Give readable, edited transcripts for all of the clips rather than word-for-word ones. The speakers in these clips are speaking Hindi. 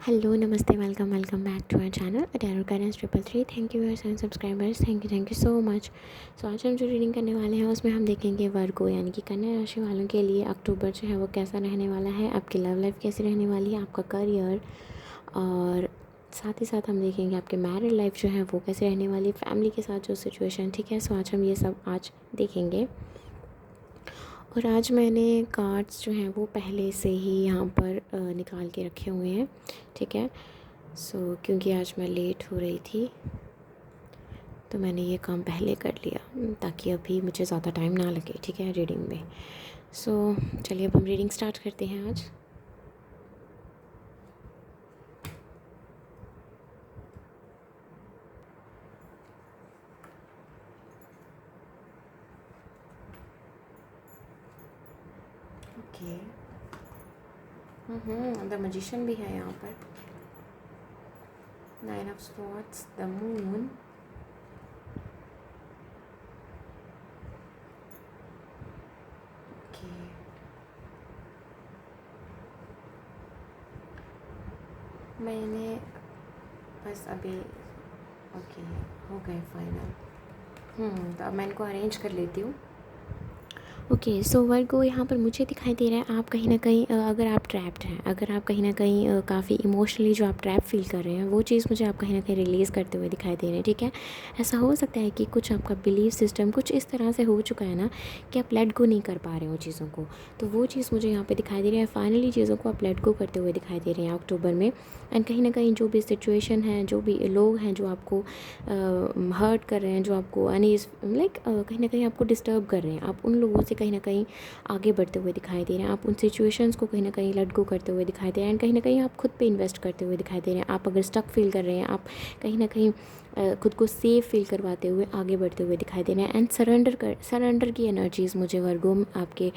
हेलो, नमस्ते, welcome welcome back to our channel tarot guidance 333। Thank you viewers and subscribers, thank you so much. So आज हम जो रीडिंग करने वाले हैं उसमें हम देखेंगे वर्गो यानी कि कन्या राशि वालों के लिए अक्टूबर जो है वो कैसा रहने वाला है, आपकी लव लाइफ कैसी रहने वाली है, आपका करियर, और साथ ही साथ हम देखेंगे आपके मैरिड लाइफ जो है वो कैसे रहने वाली है, फैमिली के साथ जो सिचुएशन। ठीक है, सो आज हम ये सब आज देखेंगे। और आज मैंने कार्ड्स जो हैं वो पहले से ही यहाँ पर निकाल के रखे हुए हैं। ठीक है, सो क्योंकि आज मैं लेट हो रही थी तो मैंने ये काम पहले कर लिया ताकि अभी मुझे ज़्यादा टाइम ना लगे। ठीक है, रीडिंग में। सो चलिए अब हम रीडिंग स्टार्ट करते हैं आज। ओके, द मैजिशियन भी है यहाँ पर, 9 of swords, the moon, okay, मैंने बस अभी ओके हो गए फाइनल। तो अब मैं इनको अरेंज कर लेती हूँ। ओके, सो वर्गो यहाँ पर मुझे दिखाई दे रहा है आप कहीं ना कहीं अगर आप ट्रैप्ड हैं, अगर आप कहीं ना कहीं काफ़ी इमोशनली जो आप ट्रैप फील कर रहे हैं वो चीज़ मुझे आप कहीं ना कहीं रिलीज़ करते हुए दिखाई दे रहे हैं। ठीक है, ऐसा हो सकता है कि कुछ आपका बिलीफ सिस्टम कुछ इस तरह से हो चुका है ना कि आप लेट गो नहीं कर पा रहे हो चीज़ों को, तो वो चीज़ मुझे यहाँ पर दिखाई दे रही है। फाइनली चीज़ों को आप लेट गो करते हुए दिखाई दे रहे हैं अक्टूबर में। एंड कहीं ना कहीं जो भी सिचुएशन है, जो भी लोग हैं जो आपको हर्ट कर रहे हैं, जो आपको अनईज कहीं ना कहीं आपको डिस्टर्ब कर रहे हैं, आप उन लोगों से कहीं ना कहीं आगे बढ़ते हुए दिखाई दे रहे हैं। आप उन सिचुएशंस को कहीं ना कहीं लेट गो करते हुए दिखाई दे रहे हैं। एंड कहीं ना कहीं आप खुद पे इन्वेस्ट करते हुए दिखाई दे रहे हैं। आप अगर स्टक फील कर रहे हैं, आप कहीं ना कहीं खुद को सेफ फील करवाते हुए आगे बढ़ते हुए दिखाई दे रहे हैं। एंड सरेंडर की एनर्जीज़ मुझे वर्गो आपके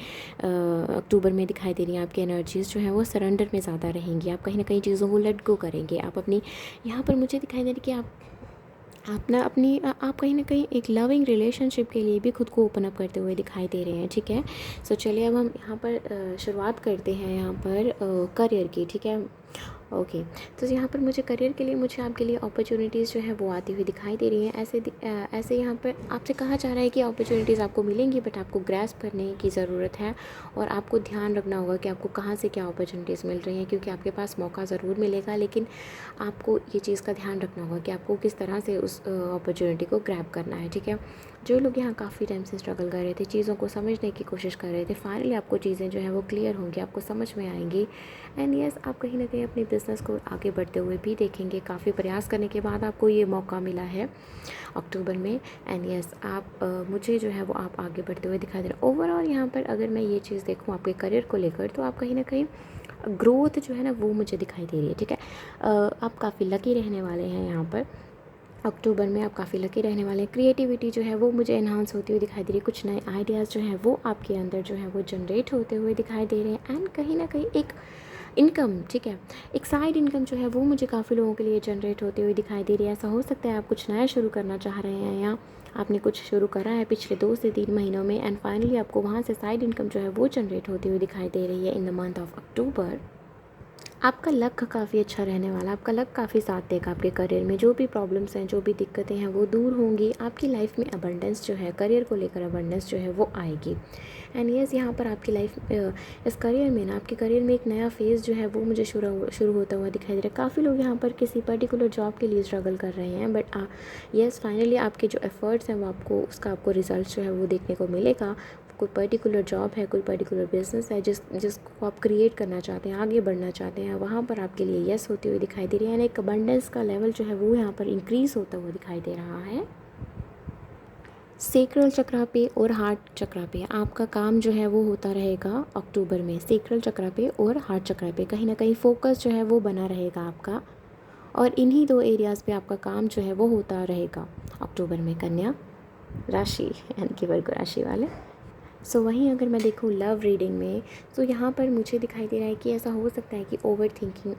अक्टूबर में दिखाई दे रही हैं। आपकी एनर्जीज़ जो हैं वो सरेंडर में ज़्यादा रहेंगी। आप कहीं ना कहीं चीज़ों को लेट गो करेंगे। आप अपनी यहाँ पर मुझे दिखाई दे रही कि आप ना अपनी आप कहीं ना कहीं एक लविंग रिलेशनशिप के लिए भी खुद को ओपन अप करते हुए दिखाई दे रहे हैं। ठीक है, सो चलिए अब हम यहाँ पर शुरुआत करते हैं यहाँ पर करियर की। ठीक है, ओके, तो यहाँ पर मुझे करियर के लिए मुझे आपके लिए अपॉर्चुनिटीज़ जो है वो आती हुई दिखाई दे रही हैं। ऐसे यहाँ पर आपसे कहा जा रहा है कि अपॉर्चुनिटीज़ आपको मिलेंगी, बट आपको ग्रैस्प करने की ज़रूरत है और आपको ध्यान रखना होगा कि आपको कहाँ से क्या अपॉर्चुनिटीज़ मिल रही हैं, क्योंकि आपके पास मौका ज़रूर मिलेगा, लेकिन आपको ये चीज़ का ध्यान रखना होगा कि आपको किस तरह से उस अपॉर्चुनिटी को ग्रैब करना है। ठीक है, जो लोग यहाँ काफ़ी टाइम से स्ट्रगल कर रहे थे, चीज़ों को समझने की कोशिश कर रहे थे, फाइनली आपको चीज़ें जो हैं वो क्लियर होंगी, आपको समझ में आएंगी। एंड यस, आप कहीं ना कहीं अपने बिज़नेस को आगे बढ़ते हुए भी देखेंगे। काफ़ी प्रयास करने के बाद आपको ये मौका मिला है अक्टूबर में। एंड यस, आप मुझे जो है वो आप आगे बढ़ते हुए दिखाई दे रहे हैं। ओवरऑल यहाँ पर अगर मैं ये चीज़ देखूँ आपके करियर को लेकर, तो आप कहीं ना कहीं ग्रोथ जो है ना वो मुझे दिखाई दे रही है। ठीक है, आप काफ़ी लकी रहने वाले हैं यहाँ पर अक्टूबर में। आप काफ़ी लकी रहने वाले हैं। क्रिएटिविटी जो है वो मुझे एनहांस होती हुई दिखाई दे रही है। कुछ नए आइडियाज़ जो हैं वो आपके अंदर जो है वो जनरेट होते हुए दिखाई दे रहे हैं। एंड कहीं ना कहीं एक इनकम, ठीक है, एक साइड इनकम जो है वो मुझे काफ़ी लोगों के लिए जनरेट होती हुई दिखाई दे रही है। ऐसा हो सकता है आप कुछ नया शुरू करना चाह रहे हैं या आपने कुछ शुरू करा है पिछले 2 से 3 महीनों में, एंड फाइनली आपको वहाँ से साइड इनकम जो है वो जनरेट होती हुई दिखाई दे रही है in the month of October. आपका लक काफ़ी अच्छा रहने वाला, आपका लक काफ़ी साथ देगा आपके करियर में। जो भी प्रॉब्लम्स हैं, जो भी दिक्कतें हैं वो दूर होंगी। आपकी लाइफ में अबंडेंस जो है, करियर को लेकर अबंडेंस जो है वो आएगी। एंड यस, यहाँ पर आपकी लाइफ इस करियर में ना, आपके करियर में एक नया फेज़ जो है वो मुझे शुरू होता हुआ दिखाई दे रहा है। काफ़ी लोग यहाँ पर किसी पर्टिकुलर जॉब के लिए स्ट्रगल कर रहे हैं, बट यस, फाइनली आपके जो एफर्ट्स हैं वो आपको रिजल्ट जो है वो देखने को मिलेगा। कोई पर्टिकुलर जॉब है, कोई पर्टिकुलर बिजनेस है जिसको आप क्रिएट करना चाहते हैं, आगे बढ़ना चाहते हैं, वहाँ पर आपके लिए यस होती हुई दिखाई दे रही है। एक अबंडेंस का लेवल जो है वो यहाँ पर इंक्रीज़ होता हुआ दिखाई दे रहा है। सेक्रल चक्रा पे और हार्ट चक्रा पे आपका काम जो है वो होता रहेगा अक्टूबर में। सेक्रल चक्रा पे और हार्ट चक्रा पे कहीं ना कहीं फोकस जो है वो बना रहेगा आपका, और इन्हीं 2 एरियाज़ पे आपका काम जो है वो होता रहेगा अक्टूबर में, कन्या राशि यानी कि वर्गो राशि वाले। सो वहीं अगर मैं देखूँ लव रीडिंग में, तो यहाँ पर मुझे दिखाई दे रहा है कि ऐसा हो सकता है कि ओवर थिंकिंग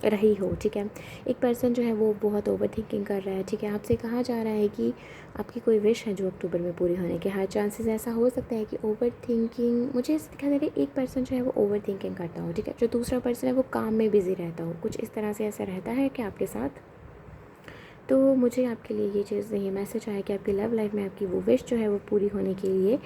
रही हो, ठीक है। एक पर्सन जो है वो बहुत ओवर थिंकिंग कर रहा है, ठीक है। आपसे कहा जा रहा है कि आपकी कोई विश है जो अक्टूबर में पूरी होने के हाई चांसेस। ऐसा हो सकता है कि ओवर थिंकिंग, मुझे ऐसा दिखाई दे रहा है एक पर्सन जो है वो ओवर थिंकिंग करता हो, ठीक है। जो दूसरा पर्सन है वो काम में बिज़ी रहता हो, कुछ इस तरह से ऐसा रहता है कि आपके साथ। तो मुझे आपके लिए ये चीज़, ये मैसेज आया कि आपकी लव लाइफ में आपकी वो विश जो है वो पूरी होने के लिए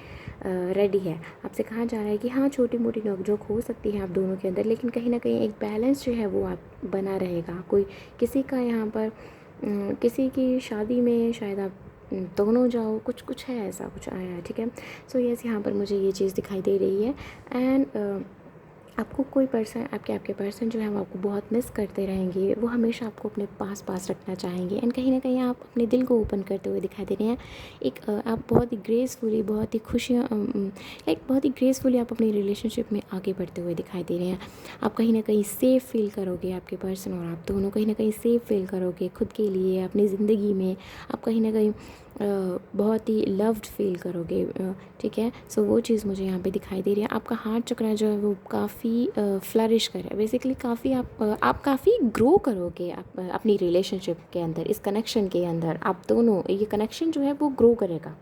रेडी है। आपसे कहा जा रहा है कि हाँ, छोटी मोटी नोक-झोंक हो सकती है आप दोनों के अंदर, लेकिन कहीं ना कहीं एक बैलेंस जो है वो आप बना रहेगा। कोई किसी का यहाँ पर किसी की शादी में शायद आप दोनों जाओ, कुछ कुछ है, ऐसा कुछ आया है, ठीक है। सो यस, यहाँ पर मुझे ये चीज़ दिखाई दे रही है। एंड आपको कोई पर्सन, आपके पर्सन जो है वो आपको बहुत मिस करते रहेंगे, वो हमेशा आपको अपने पास रखना चाहेंगे। एंड कहीं ना कहीं आप अपने दिल को ओपन करते हुए दिखाई दे रहे हैं। एक आप बहुत ही ग्रेसफुली, बहुत ही बहुत ही ग्रेसफुली आप अपनी रिलेशनशिप में आगे बढ़ते हुए दिखाई दे रहे हैं। आप कहीं ना कहीं सेफ़ फील करोगे, आपके पर्सन और आप दोनों कहीं ना कहीं सेफ़ फील करोगे खुद के लिए, अपनी ज़िंदगी में। आप कहीं ना कहीं बहुत ही लव्ड फील करोगे, ठीक है। सो वो चीज़ मुझे यहाँ पे दिखाई दे रही है। आपका हार्ट चक्र जो है वो काफ़ी फ्लरिश करे, बेसिकली काफ़ी आप काफ़ी ग्रो करोगे आप अपनी रिलेशनशिप के अंदर, इस कनेक्शन के अंदर। आप दोनों, ये कनेक्शन जो है वो ग्रो करेगा।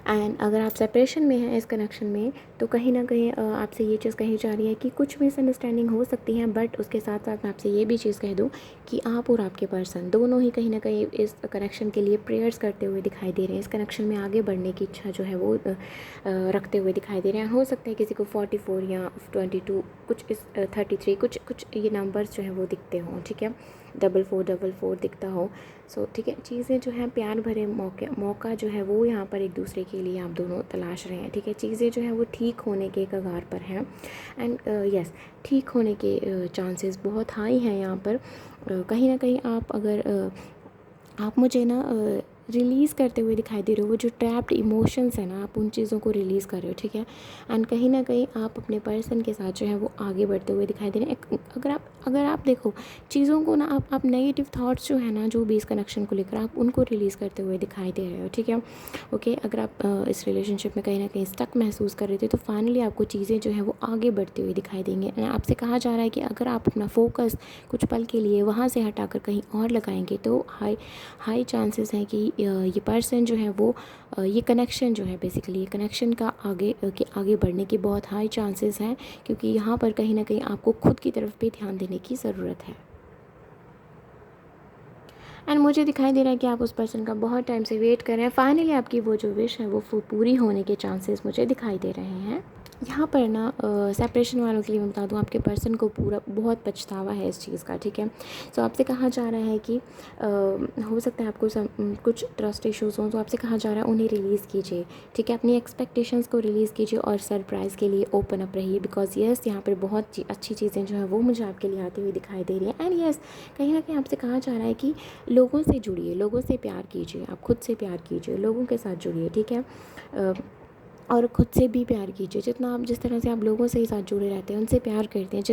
एंड अगर आप सेपरेशन में हैं इस कनेक्शन में, तो कहीं ना कहीं आपसे ये चीज़ कही जा रही है कि कुछ मिसअंडरस्टैंडिंग हो सकती हैं, बट उसके साथ साथ मैं आपसे ये भी चीज़ कह दूँ कि आप और आपके पर्सन दोनों ही कहीं ना कहीं इस कनेक्शन के लिए प्रेयर्स करते हुए दिखाई दे रहे हैं। इस कनेक्शन में आगे बढ़ने की इच्छा जो है वो रखते हुए दिखाई दे रहे हैं। हो सकता है किसी को 44 या 22, कुछ इस 33, कुछ ये नंबर्स जो है वो दिखते हों, ठीक है। 4444 दिखता हो। सो ठीक है, चीज़ें जो हैं प्यार भरे मौका जो है वो यहाँ पर एक दूसरे के लिए आप दोनों तलाश रहे हैं, ठीक है। चीज़ें जो हैं वो ठीक होने के कगार पर हैं। एंड यस, ठीक होने के चांसेस बहुत हाई हैं यहाँ पर। कहीं ना कहीं आप अगर आप मुझे ना रिलीज़ करते हुए दिखाई दे रहे हो, वो जो ट्रैप्ड इमोशंस है ना, आप उन चीज़ों को रिलीज़ कर रहे हो, ठीक है। एंड कहीं ना कहीं आप अपने पर्सन के साथ जो है वो आगे बढ़ते हुए दिखाई दे रहे हैं। अगर आप देखो चीज़ों को ना, आप नेगेटिव थाट्स जो है ना, जो भी इस कनेक्शन को लेकर, आप उनको रिलीज़ करते हुए दिखाई दे रहे हो, ठीक है। ओके, अगर आप इस रिलेशनशिप में कहीं ना कहीं स्टक महसूस कर रहे थे, तो फाइनली आपको चीज़ें जो है वो आगे बढ़ती हुई दिखाई देंगे। आपसे कहा जा रहा है कि अगर आप अपना फोकस कुछ पल के लिए वहाँ से हटाकर कहीं और लगाएंगे, तो हाई चांसेस हैं कि ये पर्सन जो है वो ये कनेक्शन जो है, बेसिकली ये कनेक्शन का आगे बढ़ने के बहुत हाई चांसेस हैं, क्योंकि यहाँ पर कहीं ना कहीं आपको खुद की तरफ भी ध्यान देने की ज़रूरत है। एंड मुझे दिखाई दे रहा है कि आप उस पर्सन का बहुत टाइम से वेट कर रहे हैं। फाइनली आपकी वो जो विश है वो पूरी होने के चांसेस मुझे दिखाई दे रहे हैं। यहाँ पर ना सेपरेशन वालों के लिए मैं बता दूँ, आपके पर्सन को पूरा बहुत पछतावा है इस चीज़ का, ठीक है। सो आपसे कहा जा रहा है कि हो सकता है आपको कुछ ट्रस्ट इश्यूज़ हों, तो आपसे कहा जा रहा है उन्हें रिलीज़ कीजिए, ठीक है। अपनी एक्सपेक्टेशंस को रिलीज़ कीजिए और सरप्राइज़ के लिए ओपन अप रहिए, बिकॉज यस, यहाँ पर बहुत अच्छी चीज़ें जो हैं वो मुझे आपके लिए आती हुई दिखाई दे रही हैं। एंड यस, कहीं ना कहीं आपसे कहा जा रहा है कि लोगों से जुड़िए, लोगों से प्यार कीजिए, आप खुद से प्यार कीजिए, लोगों के साथ जुड़िए, ठीक है। और ख़ुद से भी प्यार कीजिए। जिस तरह से आप लोगों से ही साथ जुड़े रहते हैं, उनसे प्यार करते हैं,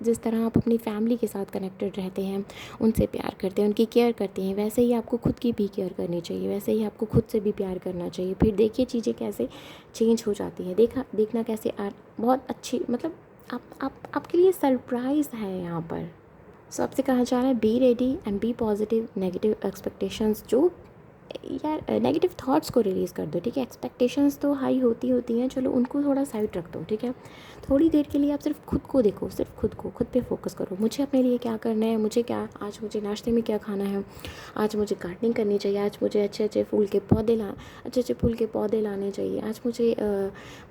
जिस तरह आप अपनी फैमिली के साथ कनेक्टेड रहते हैं, उनसे प्यार करते हैं, उनकी केयर करते हैं, वैसे ही आपको खुद की भी केयर करनी चाहिए, वैसे ही आपको खुद से भी प्यार करना चाहिए। फिर देखिए चीज़ें कैसे चेंज हो जाती हैं, देखना कैसे बहुत अच्छी, मतलब आपके लिए सरप्राइज़ है यहाँ पर। सो आपसे कहा जा रहा है be ready and be positive. Negative expectations, जो यार नेगेटिव थॉट्स को रिलीज़ कर दो, ठीक है। एक्सपेक्टेशंस तो हाई होती हैं, चलो उनको थोड़ा साइड रख दो, ठीक है। थोड़ी देर के लिए आप सिर्फ खुद को देखो, सिर्फ खुद पे फोकस करो। मुझे अपने लिए क्या करना है, आज मुझे नाश्ते में क्या खाना है, आज मुझे गार्डनिंग करनी चाहिए, आज मुझे अच्छे फूल के पौधे लाने चाहिए, आज मुझे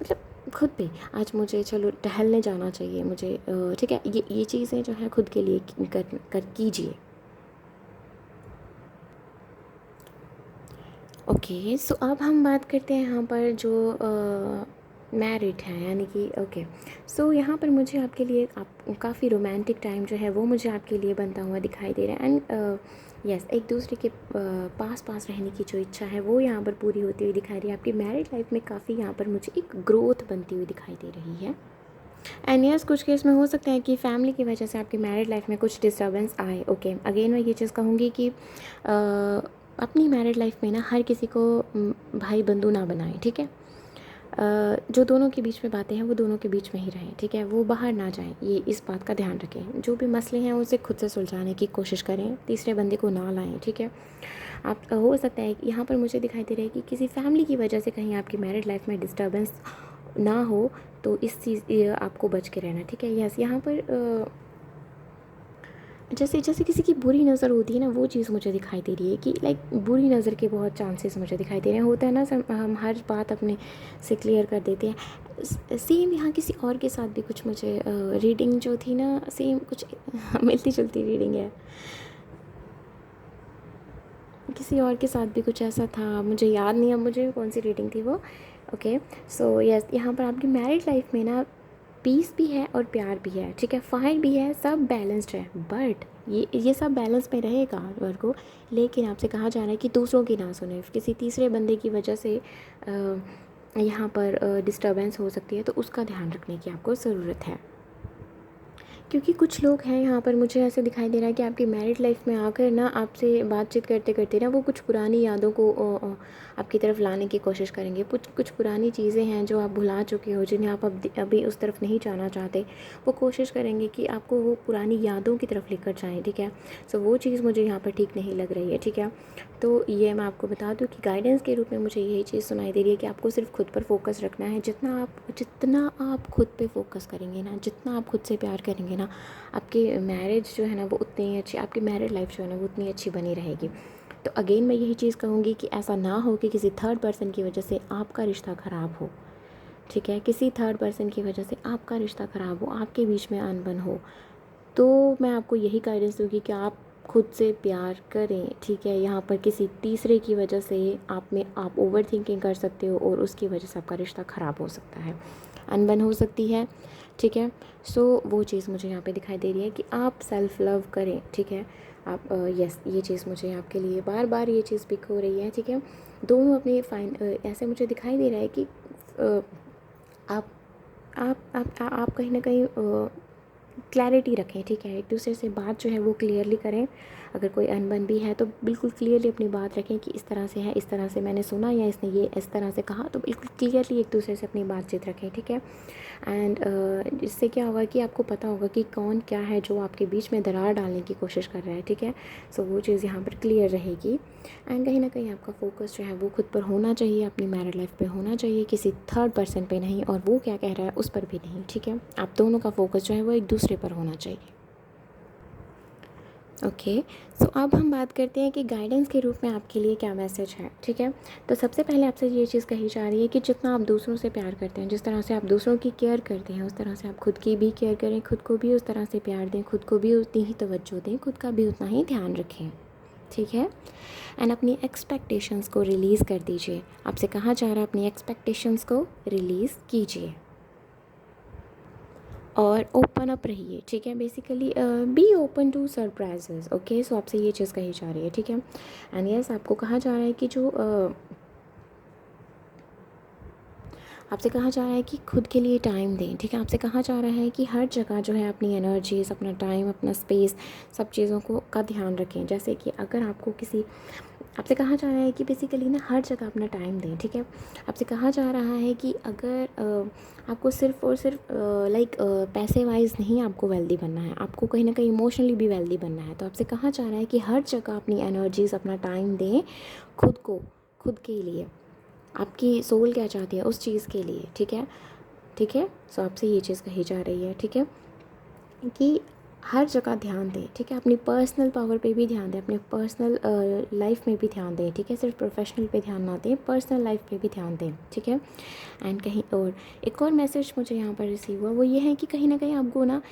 मतलब खुद पे, आज मुझे चलो टहलने जाना चाहिए मुझे, ठीक है। ये चीज़ें जो है खुद के लिए कीजिए। ओके, सो अब हम बात करते हैं यहाँ पर जो मैरिड है, यानी कि ओके। सो यहाँ पर मुझे आपके लिए काफ़ी रोमांटिक टाइम जो है वो मुझे आपके लिए बनता हुआ दिखाई दे रहा है। एंड यस, एक दूसरे के पास रहने की जो इच्छा है वो यहाँ पर पूरी होती हुई दिखाई रही है। आपकी मैरिड लाइफ में काफ़ी यहाँ पर मुझे एक ग्रोथ बनती हुई दिखाई दे रही है। एंड यस, कुछ केस में हो सकता है कि फैमिली की वजह से आपकी मैरिड लाइफ में कुछ डिस्टर्बेंस आए। ओके, अगेन मैं ये चीज़ कहूँगी कि अपनी मैरिड लाइफ में ना हर किसी को भाई बंधु ना बनाएं, ठीक है। जो दोनों के बीच में बातें हैं वो दोनों के बीच में ही रहें, ठीक है, वो बाहर ना जाएं, ये इस बात का ध्यान रखें। जो भी मसले हैं उसे खुद से सुलझाने की कोशिश करें, तीसरे बंदे को ना लाएं, ठीक है। आप हो सकता है यहाँ पर मुझे दिखाई दे रहा है कि किसी फैमिली की वजह से कहीं आपकी मैरिड लाइफ में डिस्टर्बेंस ना हो, तो इस चीज़ आपको बच के रहना, ठीक है। यस, यहाँ पर जैसे जैसे किसी की बुरी नज़र होती है ना, वो चीज़ मुझे दिखाई दे रही है कि लाइक बुरी नज़र के बहुत चांसेस मुझे दिखाई दे रहे हैं। होता है ना, हम हर बात अपने से क्लियर कर देते हैं। सेम यहाँ किसी और के साथ भी कुछ मुझे रीडिंग जो थी ना, सेम कुछ मिलती जुलती रीडिंग है। किसी और के साथ भी कुछ ऐसा था, मुझे याद नहीं है मुझे कौन सी रीडिंग थी वो। ओके, सो यस, यहाँ पर आपकी मैरिड लाइफ में ना पीस भी है और प्यार भी है, ठीक है, फाइट भी है, सब बैलेंस्ड है। बट ये सब बैलेंस में रहेगा वर्ग को, लेकिन आपसे कहा जा रहा है कि दूसरों की ना सुने, किसी तीसरे बंदे की वजह से यहाँ पर डिस्टर्बेंस हो सकती है, तो उसका ध्यान रखने की आपको ज़रूरत है। क्योंकि कुछ लोग हैं यहाँ पर, मुझे ऐसे दिखाई दे रहा है कि आपकी मैरिड लाइफ में आकर ना आपसे बातचीत करते करते ना वो कुछ पुरानी यादों को आपकी तरफ लाने की कोशिश करेंगे। कुछ पुरानी चीज़ें हैं जो आप भुला चुके हो, जिन्हें आप अब अभी उस तरफ नहीं जाना चाहते, वो कोशिश करेंगे कि आपको वो पुरानी यादों की तरफ लेकर जाएँ, ठीक है। सो वो चीज़ मुझे यहाँ पर ठीक नहीं लग रही है, ठीक है। तो ये मैं आपको बता दूँ कि गाइडेंस के रूप में मुझे यही चीज़ सुनाई दे रही है कि आपको सिर्फ खुद पर फोकस रखना है। जितना आप खुद पे फोकस करेंगे ना, जितना आप खुद से प्यार करेंगे ना, आपकी मैरिज जो है ना वो उतनी ही अच्छी, आपकी मैरिड लाइफ जो है ना वो उतनी अच्छी बनी रहेगी। तो अगेन मैं यही चीज़ कहूँगी कि ऐसा ना हो कि किसी थर्ड पर्सन की वजह से आपका रिश्ता ख़राब हो, ठीक है, किसी थर्ड पर्सन की वजह से आपका रिश्ता ख़राब हो, आपके बीच में अनबन हो। तो मैं आपको यही गाइडेंस दूँगी कि आप खुद से प्यार करें, ठीक है। यहाँ पर किसी तीसरे की वजह से आप ओवर थिंकिंग कर सकते हो और उसकी वजह से आपका रिश्ता ख़राब हो सकता है, अनबन हो सकती है, ठीक है। सो वो चीज़ मुझे यहाँ पे दिखाई दे रही है कि आप सेल्फ़ लव करें, ठीक है। आप यस, ये चीज़ मुझे आपके लिए बार बार ये चीज़ पिक हो रही है, ठीक है। दोनों अपनी ऐसे मुझे दिखाई दे रहा है कि आप आप कहीं ना कहीं क्लैरिटी रखें, ठीक है, एक दूसरे से बात जो है वो क्लियरली करें। अगर कोई अनबन भी है तो बिल्कुल क्लियरली अपनी बात रखें कि इस तरह से है, इस तरह से मैंने सुना या इसने ये इस तरह से कहा, तो बिल्कुल क्लियरली एक दूसरे से अपनी बातचीत रखें, ठीक है। एंड इससे क्या होगा कि आपको पता होगा कि कौन क्या है जो आपके बीच में दरार डालने की कोशिश कर रहा है, ठीक है। सो वो चीज़ यहाँ पर क्लियर रहेगी। एंड कहीं ना कहीं आपका फोकस जो है वो खुद पर होना चाहिए, अपनी मैरिड लाइफ पे होना चाहिए, किसी थर्ड पर्सन पे नहीं, और वो क्या कह रहा है उस पर भी नहीं, ठीक है। आप दोनों का फोकस जो है वो एक दूसरे पर होना चाहिए। ओके, सो अब हम बात करते हैं कि गाइडेंस के रूप में आपके लिए क्या मैसेज है, ठीक है। तो सबसे पहले आपसे ये चीज़ कही जा रही है कि जितना आप दूसरों से प्यार करते हैं, जिस तरह से आप दूसरों की केयर करते हैं, उस तरह से आप खुद की भी केयर करें, खुद को भी उस तरह से प्यार दें, खुद को भी उतनी ही तवज्जो दें, खुद का भी उतना ही ध्यान रखें, ठीक है। एंड अपनी एक्सपेक्टेशंस को रिलीज़ कर दीजिए। आपसे कहा जा रहा है अपनी एक्सपेक्टेशंस को रिलीज़ कीजिए और ओपन अप रहिए, ठीक है। Basically be open to surprises, okay. So आपसे ये चीज़ कही जा रही है, ठीक है। एंड यस, आपको कहा जा रहा है कि जो आपसे कहा जा रहा है कि खुद के लिए टाइम दें, ठीक है। आपसे कहा जा रहा है कि हर जगह जो है अपनी एनर्जीज, अपना टाइम, अपना स्पेस, सब चीज़ों को का ध्यान रखें। जैसे कि अगर आपको किसी आपसे कहा जा रहा है कि बेसिकली ना हर जगह अपना टाइम दें, ठीक है। आपसे कहा जा रहा है कि अगर आपको सिर्फ़ और सिर्फ लाइक पैसे वाइज नहीं आपको वेल्दी बनना है, आपको कहीं ना कहीं इमोशनली भी वेल्दी बनना है। तो आपसे कहा जा रहा है कि हर जगह अपनी एनर्जीज, अपना टाइम दें खुद को, खुद के लिए, आपकी सोल क्या चाहती है उस चीज़ के लिए, ठीक है, ठीक है। सो आपसे ये चीज़ कही जा रही है, ठीक है, कि हर जगह ध्यान दें, ठीक है। अपनी पर्सनल पावर पे भी ध्यान दें, अपने पर्सनल लाइफ में भी ध्यान दें, ठीक है। सिर्फ प्रोफेशनल पे ध्यान ना दें, पर्सनल लाइफ पे भी ध्यान दें, ठीक है। एंड कहीं और एक और मैसेज मुझे यहाँ पर रिसीव हुआ, वो ये है कि कहीं ना कहीं आपको ना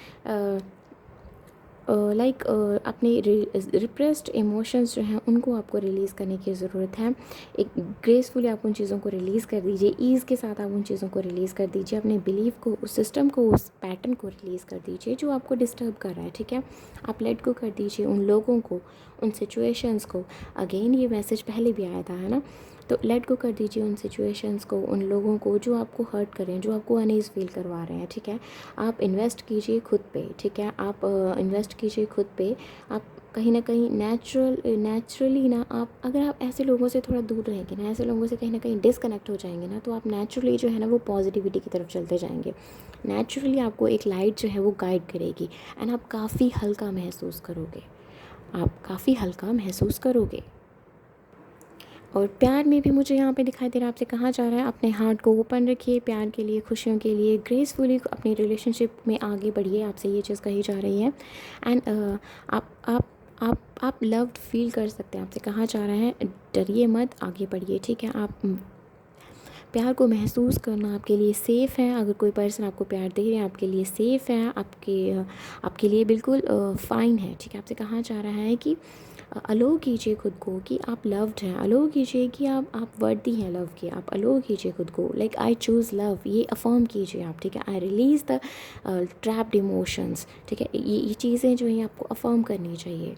लाइक अपने रिप्रेस्ड इमोशंस जो हैं उनको आपको रिलीज़ करने की ज़रूरत है। एक ग्रेसफुली आप उन चीज़ों को रिलीज़ कर दीजिए, ईज़ के साथ आप उन चीज़ों को रिलीज़ कर दीजिए, अपने बिलीफ को, उस सिस्टम को, उस पैटर्न को रिलीज़ कर दीजिए जो आपको डिस्टर्ब कर रहा है, ठीक है। आप लेट गो कर दीजिए उन लोगों को, उन सिचुएशंस को। अगेन ये मैसेज पहले भी आया था, है ना। तो लेट गो कर दीजिए उन सिचुएशंस को, उन लोगों को जो आपको हर्ट कर रहे हैं, जो आपको अनईज़ फील करवा रहे हैं, ठीक है। आप इन्वेस्ट कीजिए खुद पे, ठीक है। आप इन्वेस्ट कीजिए खुद पे। आप कहीं ना कहीं नेचुरली ना, आप अगर आप ऐसे लोगों से थोड़ा दूर रहेंगे ना, ऐसे लोगों से कहीं ना कहीं डिसकनेक्ट हो जाएंगे ना, तो आप नेचुरली जो है ना वो पॉजिटिविटी की तरफ चलते जाएंगे। नेचुरली आपको एक लाइट जो है वो गाइड करेगी एंड आप काफ़ी हल्का महसूस करोगे, आप काफ़ी हल्का महसूस करोगे। और प्यार में भी मुझे यहाँ पे दिखाई दे रहा है, आपसे कहा जा रहा है अपने हार्ट को ओपन रखिए प्यार के लिए, खुशियों के लिए, ग्रेसफुली अपनी रिलेशनशिप में आगे बढ़िए, आपसे ये चीज़ कही जा रही है। एंड आप लव्ड फील कर सकते हैं, आपसे कहा जा रहा है डरिए मत, आगे बढ़िए, ठीक है। आप प्यार को महसूस करना आपके लिए सेफ़ है। अगर कोई पर्सन आपको प्यार दे रहे हैं, आपके लिए सेफ़ है, आपके लिए बिल्कुल फ़ाइन है, ठीक है। आपसे कहा जा रहा है कि अलो कीजिए खुद को कि आप लव्ड हैं, अलो कीजिए कि आप वर्दी हैं लव के, आप अलो कीजिए खुद को, लाइक आई चूज़ लव, ये अफर्म कीजिए आप, ठीक है। आई रिलीज़ द ट्रैप्ड इमोशंस, ठीक है। ये चीज़ें जो हैं आपको अफर्म करनी चाहिए।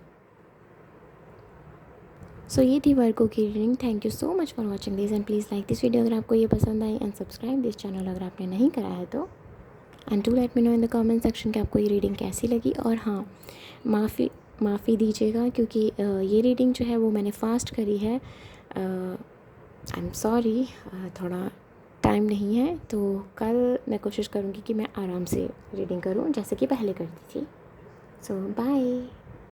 सो ये थी वर्गो की reading. Thank you so much for watching this and please like this video अगर आपको ये पसंद आई, एंड सब्सक्राइब दिस चैनल अगर आपने नहीं करा है तो। And do let me know in the comment section कि आपको ये रीडिंग कैसी लगी। और हाँ, माफ़ी दीजिएगा क्योंकि ये रीडिंग जो है वो मैंने फ़ास्ट करी है। आई एम सॉरी, थोड़ा टाइम नहीं है, तो कल मैं कोशिश करूँगी कि मैं आराम से रीडिंग करूँ जैसे कि पहले करती थी। सो बाय।